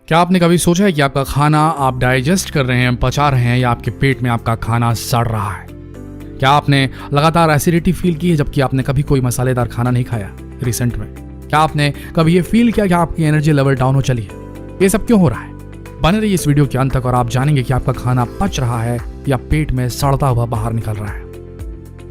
क्या आपने कभी सोचा है कि आपका खाना आप डाइजेस्ट कर रहे हैं, पचा रहे हैं, या आपके पेट में आपका खाना सड़ रहा है? क्या आपने लगातार एसिडिटी फील की है जबकि आपने कभी कोई मसालेदार खाना नहीं खाया रिसेंट में? क्या आपने कभी ये फील किया कि आपकी एनर्जी लेवल डाउन हो चली है? ये सब क्यों हो रहा है? बने रहिए इस वीडियो के अंत तक और आप जानेंगे कि आपका खाना पच रहा है या पेट में सड़ता हुआ बाहर निकल रहा है।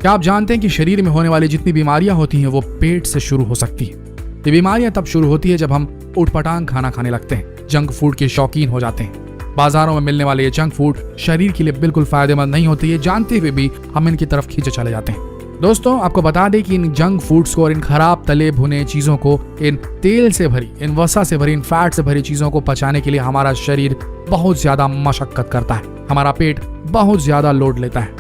क्या आप जानते हैं कि शरीर में होने वाली जितनी बीमारियां होती हैं वो पेट से शुरू हो सकती है? ये बीमारियां तब शुरू होती है जब हम उटपटांग खाना खाने लगते हैं, जंक फूड के शौकीन हो जाते हैं। बाजारों में मिलने वाले ये जंक फूड शरीर के लिए बिल्कुल फायदेमंद नहीं होती है, जानते हुए भी हम इनकी तरफ खींचे चले जाते हैं। दोस्तों, आपको बता दें कि इन जंक फूड्स को और इन खराब तले भुने चीजों को, इन तेल से भरी, इन वसा से भरी, इन फैट से भरी चीजों को पचाने के लिए हमारा शरीर बहुत ज्यादा मशक्कत करता है। हमारा पेट बहुत ज्यादा लोड लेता है,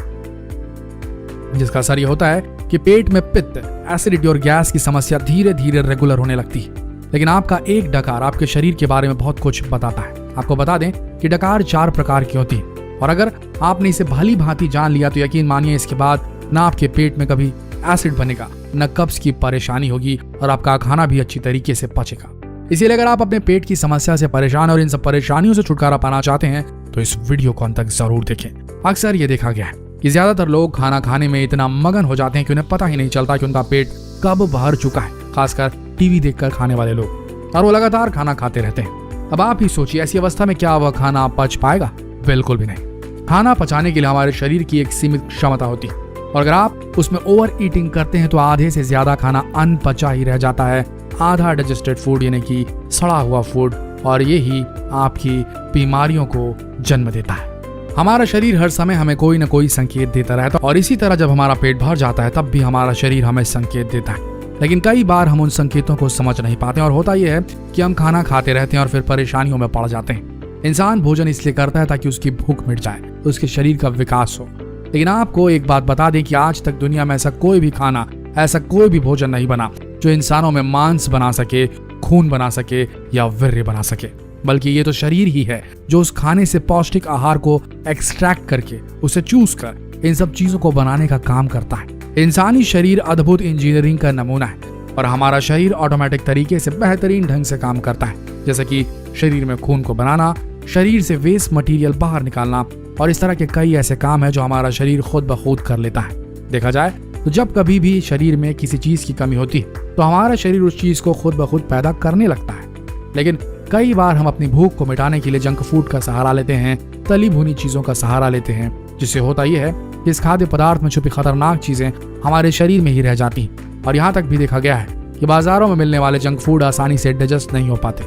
जिसका असर ये होता है कि पेट में पित्त, एसिडिटी और गैस की समस्या धीरे धीरे रेगुलर होने लगती है। लेकिन आपका एक डकार आपके शरीर के बारे में बहुत कुछ बताता है। आपको बता दें कि डकार 4 प्रकार की होती है, और अगर आपने इसे भली भांति जान लिया तो यकीन मानिए इसके बाद ना आपके पेट में कभी एसिड बनेगा, न कब्ज की परेशानी होगी, और आपका खाना भी अच्छी तरीके से पचेगा। इसीलिए अगर आप अपने पेट की समस्या से परेशान और इन सब परेशानियों से छुटकारा पाना चाहते हैं तो इस वीडियो को अंत तक जरूर देखें। अक्सर ये देखा गया है कि ज्यादातर लोग खाना खाने में इतना मगन हो जाते हैं कि उन्हें पता ही नहीं चलता कि उनका पेट कब भर चुका है, खासकर टीवी देखकर खाने वाले लोग, और वो लगातार खाना खाते रहते हैं। अब आप ही सोचिए, ऐसी अवस्था में क्या वह खाना पच पाएगा? बिल्कुल भी नहीं। खाना पचाने के लिए हमारे शरीर की एक सीमित क्षमता होती है, और अगर आप उसमें ओवर ईटिंग करते हैं तो आधे से ज्यादा खाना अनपचा ही रह जाता है, आधा डाइजेस्टेड फूड यानी कि सड़ा हुआ फूड, और ये ही आपकी बीमारियों को जन्म देता है। हमारा शरीर हर समय हमें कोई न कोई संकेत देता रहता है, और इसी तरह जब हमारा पेट भर जाता है तब भी हमारा शरीर हमें संकेत देता है। लेकिन कई बार हम उन संकेतों को समझ नहीं पाते, और होता यह है कि हम खाना खाते रहते हैं और फिर परेशानियों में पड़ जाते हैं। इंसान भोजन इसलिए करता है ताकि उसकी भूख मिट जाए, उसके शरीर का विकास हो। लेकिन आपको एक बात बता दें कि आज तक दुनिया में ऐसा कोई भी खाना, ऐसा कोई भी भोजन नहीं बना जो इंसानों में मांस बना सके, खून बना सके या वीर्य बना सके, बल्कि ये तो शरीर ही है जो उस खाने से पौष्टिक आहार को एक्सट्रैक्ट करके, उसे चूस कर इन सब चीजों को बनाने का काम करता है। इंसानी शरीर अद्भुत इंजीनियरिंग का नमूना है, और हमारा शरीर ऑटोमेटिक तरीके से बेहतरीन ढंग से काम करता है, जैसे कि शरीर में खून को बनाना, शरीर से वेस्ट मटेरियल बाहर निकालना, और इस तरह के कई ऐसे काम है जो हमारा शरीर खुद ब खुद कर लेता है। देखा जाए तो जब कभी भी शरीर में किसी चीज की कमी होती है तो हमारा शरीर उस चीज को खुद ब खुद पैदा करने लगता है। लेकिन कई बार हम अपनी भूख को मिटाने के लिए जंक फूड का सहारा लेते हैं, तली भुनी चीजों का सहारा लेते हैं, जिससे होता यह है कि इस खाद्य पदार्थ में छुपी खतरनाक चीजें हमारे शरीर में ही रह जाती हैं। और यहाँ तक भी देखा गया है कि बाजारों में मिलने वाले जंक फूड आसानी से डाइजेस्ट नहीं हो पाते,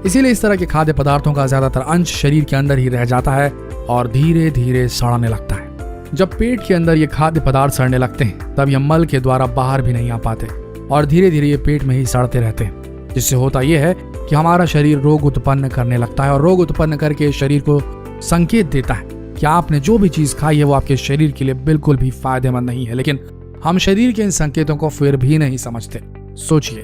इसीलिए इस तरह के खाद्य पदार्थों का ज्यादातर अंश शरीर के अंदर ही रह जाता है और धीरे धीरे सड़ने लगता है। जब पेट के अंदर ये खाद्य पदार्थ सड़ने लगते हैं तब ये मल के द्वारा बाहर भी नहीं आ पाते, और धीरे धीरे ये पेट में ही सड़ते रहते हैं, जिससे होता यह है कि हमारा शरीर रोग उत्पन्न करने लगता है, और रोग उत्पन्न करके शरीर को संकेत देता है कि आपने जो भी चीज खाई है वो आपके शरीर के लिए बिल्कुल भी फायदेमंद नहीं है। लेकिन हम शरीर के इन संकेतों को फिर भी नहीं समझते। सोचिए,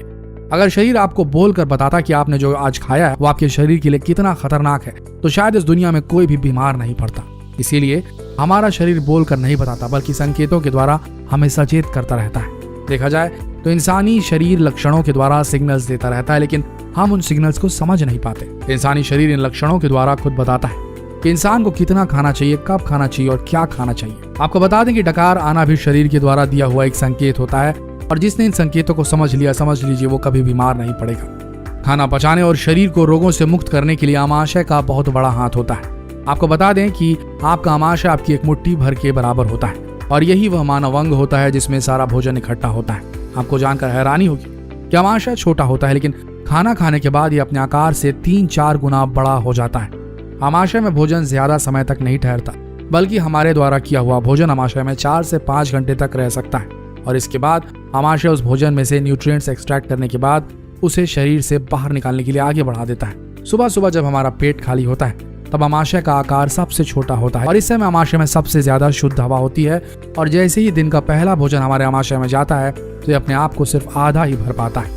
अगर शरीर आपको बोलकर बताता कि आपने जो आज खाया है वो आपके शरीर के लिए कितना खतरनाक है, तो शायद इस दुनिया में कोई भी बीमार नहीं पड़ता। इसीलिए हमारा शरीर बोलकर नहीं बताता, बल्कि संकेतों के द्वारा हमें सचेत करता रहता है। देखा जाए तो इंसानी शरीर लक्षणों के द्वारा सिग्नल्स देता रहता है, लेकिन हम उन सिग्नल्स को समझ नहीं पाते। इंसानी शरीर इन लक्षणों के द्वारा खुद बताता है कि इंसान को कितना खाना चाहिए, कब खाना चाहिए और क्या खाना चाहिए। आपको बता दें कि डकार आना भी शरीर के द्वारा दिया हुआ एक संकेत होता है, और जिसने इन संकेतों को समझ लिया, समझ लीजिए वो कभी बीमार नहीं पड़ेगा। खाना पचाने और शरीर को रोगों से मुक्त करने के लिए आमाशय का बहुत बड़ा हाथ होता है। आपको बता दें कि आपका आमाशय आपकी एक मुट्ठी भर के बराबर होता है, और यही वह मानव अंग होता है जिसमें सारा भोजन इकट्ठा होता है। आपको जानकर हैरानी होगी कि आमाशय छोटा होता है, लेकिन खाना खाने के बाद ये अपने आकार से 3-4 गुना बड़ा हो जाता है। आमाशय में भोजन ज्यादा समय तक नहीं ठहरता, बल्कि हमारे द्वारा किया हुआ भोजन आमाशय में 4 से 5 घंटे तक रह सकता है, और इसके बाद आमाशय उस भोजन में से न्यूट्रिएंट्स एक्सट्रैक्ट करने के बाद उसे शरीर से बाहर निकालने के लिए आगे बढ़ा देता है। सुबह सुबह जब हमारा पेट खाली होता है तब आमाशय का आकार सबसे छोटा होता है, और इस समय आमाशय में सबसे ज्यादा शुद्ध हवा होती है, और जैसे ही दिन का पहला भोजन हमारे आमाशय में जाता है तो ये अपने आप को सिर्फ आधा ही भर पाता है,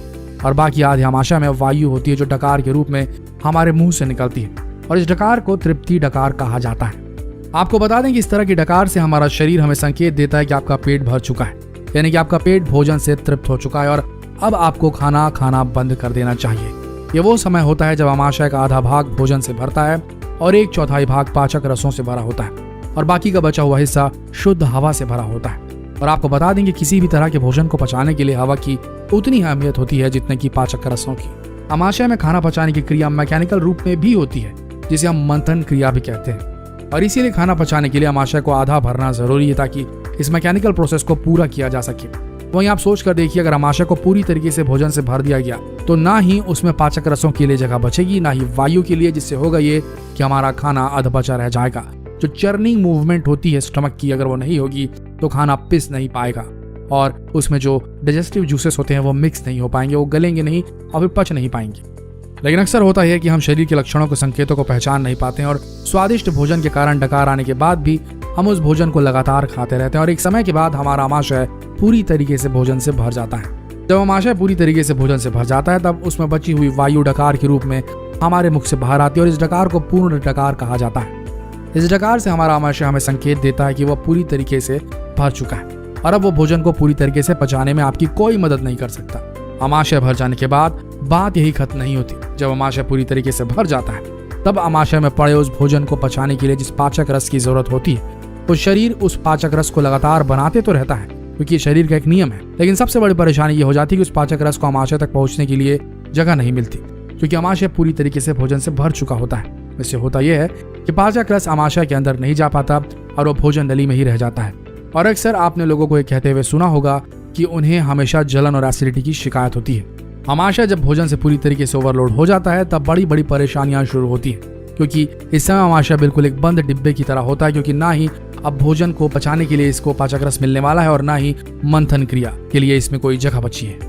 और बाकी आधे आमाशय में वायु होती है जो डकार के रूप में हमारे मुंह से निकलती है, और इस डकार को तृप्ति डकार कहा जाता है। आपको बता दें कि इस तरह की डकार से हमारा शरीर हमें संकेत देता है कि आपका पेट भर चुका है, यानी कि आपका पेट भोजन से तृप्त हो चुका है, और अब आपको खाना खाना बंद कर देना चाहिए। ये वो समय होता है जब आमाशय का आधा भाग भोजन से भरता है और 1/4 भाग पाचक रसों से भरा होता है और बाकी का बचा हुआ हिस्सा शुद्ध हवा से भरा होता है। और आपको बता दें कि किसी भी तरह के भोजन को पचाने के लिए हवा की उतनी अहमियत होती है जितने की पाचक रसों की। आमाशय में खाना पचाने की क्रिया मैकेनिकल रूप में भी होती है, जिसे हम मंथन क्रिया भी कहते हैं। और इसीलिए खाना पचाने के लिए आमाशय को आधा भरना जरूरी है ताकि इस मैकेनिकल प्रोसेस को पूरा किया जा सके। वहीं आप सोच कर देखिए, अगर आमाशय को पूरी तरीके से भोजन से भर दिया गया तो ना ही उसमें पाचक रसों के लिए जगह बचेगी, ना ही वायु के लिए, जिससे होगा ये कि हमारा खाना अधपचा रह जाएगा। जो चर्निंग मूवमेंट होती है स्टमक की, अगर वो नहीं होगी तो खाना पिस नहीं पाएगा और उसमें जो डाइजेस्टिव जूसेस होते हैं वो मिक्स नहीं हो पाएंगे, वो गलेंगे नहीं और फिर पच नहीं पाएंगे। लेकिन अक्सर होता है कि हम शरीर के लक्षणों को, संकेतों को पहचान नहीं पाते हैं और स्वादिष्ट भोजन के कारण डकार आने के बाद भी हम उस भोजन को लगातार खाते रहते हैं और एक समय के बाद हमारा आमाशय पूरी तरीके से भोजन से भर जाता है। जब आमाशय पूरी तरीके से भोजन से भर जाता है तब उसमें बची हुई वायु डकार के रूप में हमारे मुख से बाहर आती है और इस डकार को पूर्ण डकार कहा जाता है। इस डकार से हमारा आमाशय हमें संकेत देता है कि वह पूरी तरीके से भर चुका है और अब वो भोजन को पूरी तरीके से पचाने में आपकी कोई मदद नहीं कर सकता। आमाशय भर जाने के बाद बात यही खत्म नहीं होती। जब आमाशय पूरी तरीके से भर जाता है तब आमाशय में पड़े उस भोजन को पचाने के लिए जिस पाचक रस की जरूरत होती है, तो शरीर उस पाचक रस को लगातार बनाते तो रहता है क्योंकि शरीर का एक नियम है। लेकिन सबसे बड़ी परेशानी ये हो जाती है कि उस पाचक रस को आमाशय तक पहुंचने के लिए जगह नहीं मिलती क्योंकि आमाशय पूरी तरीके से भोजन से भर चुका होता है। इससे होता यह है कि पाचक रस आमाशय के अंदर नहीं जा पाता और वो भोजन नली में ही रह जाता है। और अक्सर आपने लोगों को ये कहते हुए सुना होगा कि उन्हें हमेशा जलन और एसिडिटी की शिकायत होती है। आमाशय जब भोजन से पूरी तरीके से ओवरलोड हो जाता है तब बड़ी बड़ी परेशानियां शुरू होती है क्योंकि इस समय आमाशय बिल्कुल एक बंद डिब्बे की तरह होता है क्योंकि ना ही अब भोजन को पचाने के लिए इसको पाचक रस मिलने वाला है और ना ही मंथन क्रिया के लिए इसमें कोई जगह बची है।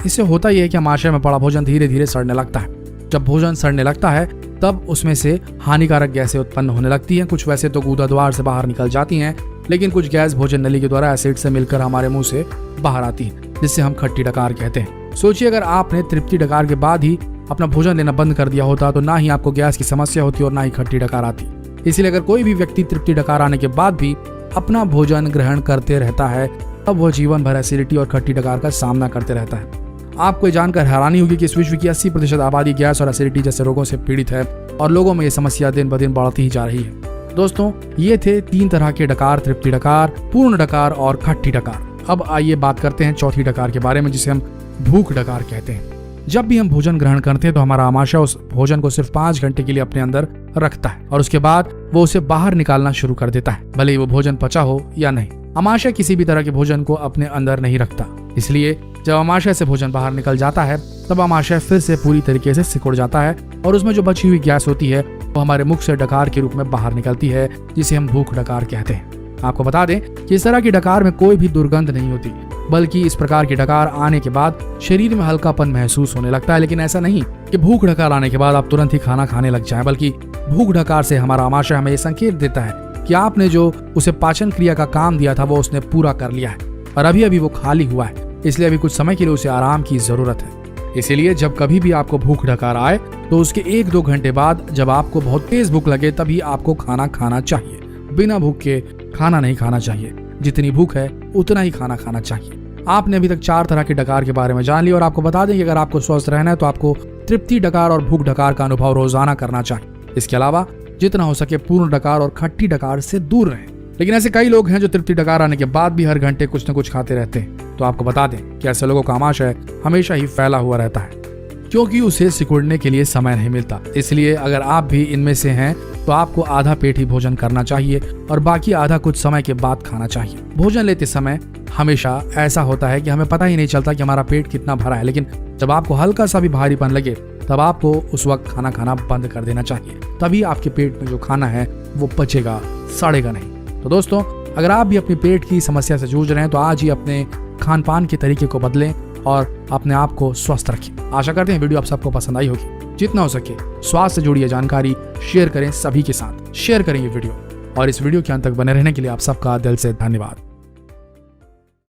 इससे होता यह है कि आमाशय में पड़ा भोजन धीरे धीरे सड़ने लगता है। जब भोजन सड़ने लगता है तब उसमें से हानिकारक गैसें उत्पन्न होने लगती हैं। कुछ वैसे तो गूदा द्वार से बाहर निकल जाती हैं, लेकिन कुछ गैस भोजन नली के द्वारा एसिड से मिलकर हमारे मुंह से बाहर आती है, जिससे हम खट्टी डकार कहते हैं। सोचिए, अगर आपने तृप्ति डकार के बाद ही अपना भोजन लेना बंद कर दिया होता तो ना ही आपको गैस की समस्या होती और ना ही खट्टी डकार आती। इसलिए अगर कोई भी व्यक्ति तृप्ति डकार आने के बाद भी अपना भोजन ग्रहण करते रहता है तब वह जीवन भर एसिडिटी और खट्टी डकार का सामना करते रहता है। आपको जानकर हैरानी होगी कि इस विश्व की 80% आबादी गैस और एसिडिटी जैसे रोगों से पीड़ित है और लोगों में ये समस्या दिन ब दिन बढ़ती ही जा रही है। दोस्तों, ये थे 3 तरह के डकार, तृप्ति डकार, पूर्ण डकार और खट्टी डकार। अब आइए बात करते हैं चौथी डकार के बारे में, जिसे हम भूख डकार कहते हैं। जब भी हम भोजन ग्रहण करते हैं तो हमारा आमाशय उस भोजन को सिर्फ 5 घंटे के लिए अपने अंदर रखता है और उसके बाद वो उसे बाहर निकालना शुरू कर देता है, भले ही वो भोजन पचा हो या नहीं। आमाशय किसी भी तरह के भोजन को अपने अंदर नहीं रखता, इसलिए जब आमाशय से भोजन बाहर निकल जाता है तब आमाशय फिर से पूरी तरीके से सिकुड़ जाता है और उसमें जो बची हुई गैस होती है वो हमारे मुख से डकार के रूप में बाहर निकलती है, जिसे हम भूख डकार कहते हैं। आपको बता दें कि इस तरह की डकार में कोई भी दुर्गंध नहीं होती, बल्कि इस प्रकार की डकार आने के बाद शरीर में हल्कापन महसूस होने लगता है। लेकिन ऐसा नहीं कि भूख डकार आने के बाद आप तुरंत ही खाना खाने लग जाएं, बल्कि भूख डकार से हमारा आमाशय हमें ये संकेत देता है कि आपने जो उसे पाचन क्रिया का काम दिया था वो उसने पूरा कर लिया है और अभी अभी वो खाली हुआ है, इसलिए अभी कुछ समय के लिए उसे आराम की जरूरत है। इसीलिए जब कभी भी आपको भूख डकार आए तो उसके 1-2 घंटे बाद जब आपको बहुत तेज भूख लगे तभी आपको खाना खाना चाहिए। बिना भूख के खाना नहीं खाना चाहिए, जितनी भूख है उतना ही खाना खाना चाहिए। आपने अभी तक 4 तरह के डकार के बारे में जान लिया और आपको बता दें कि अगर आपको स्वस्थ रहना है तो आपको तृप्ति डकार और भूख डकार का अनुभव रोजाना करना चाहिए। इसके अलावा जितना हो सके पूर्ण डकार और खट्टी डकार से दूर रहें। लेकिन ऐसे कई लोग हैं जो तृप्ति डकार आने के बाद भी हर घंटे कुछ न कुछ खाते रहते हैं, तो आपको बता दें कि ऐसे लोगों का आमाशय हमेशा ही फैला हुआ रहता है क्योंकि उसे सिकुड़ने के लिए समय नहीं मिलता। इसलिए अगर आप भी इनमें से हैं तो आपको आधा पेट ही भोजन करना चाहिए और बाकी आधा कुछ समय के बाद खाना चाहिए। भोजन लेते समय हमेशा ऐसा होता है कि हमें पता ही नहीं चलता कि हमारा पेट कितना भरा है, लेकिन जब आपको हल्का सा भी भारीपन लगे तब आपको उस वक्त खाना खाना बंद कर देना चाहिए। तभी आपके पेट में जो खाना है वो पचेगा, सड़ेगा नहीं। तो दोस्तों, अगर आप भी अपने पेट की समस्या से जूझ रहे हैं तो आज ही अपने खान पान के तरीके को बदलें और अपने आप को स्वस्थ रखें। आशा करते हैं वीडियो आप सबको पसंद आई होगी। जितना हो सके स्वास्थ्य से जुड़ी जानकारी शेयर करें, सभी के साथ शेयर करें ये वीडियो, और इस वीडियो के अंत तक बने रहने के लिए आप सबका दिल से धन्यवाद।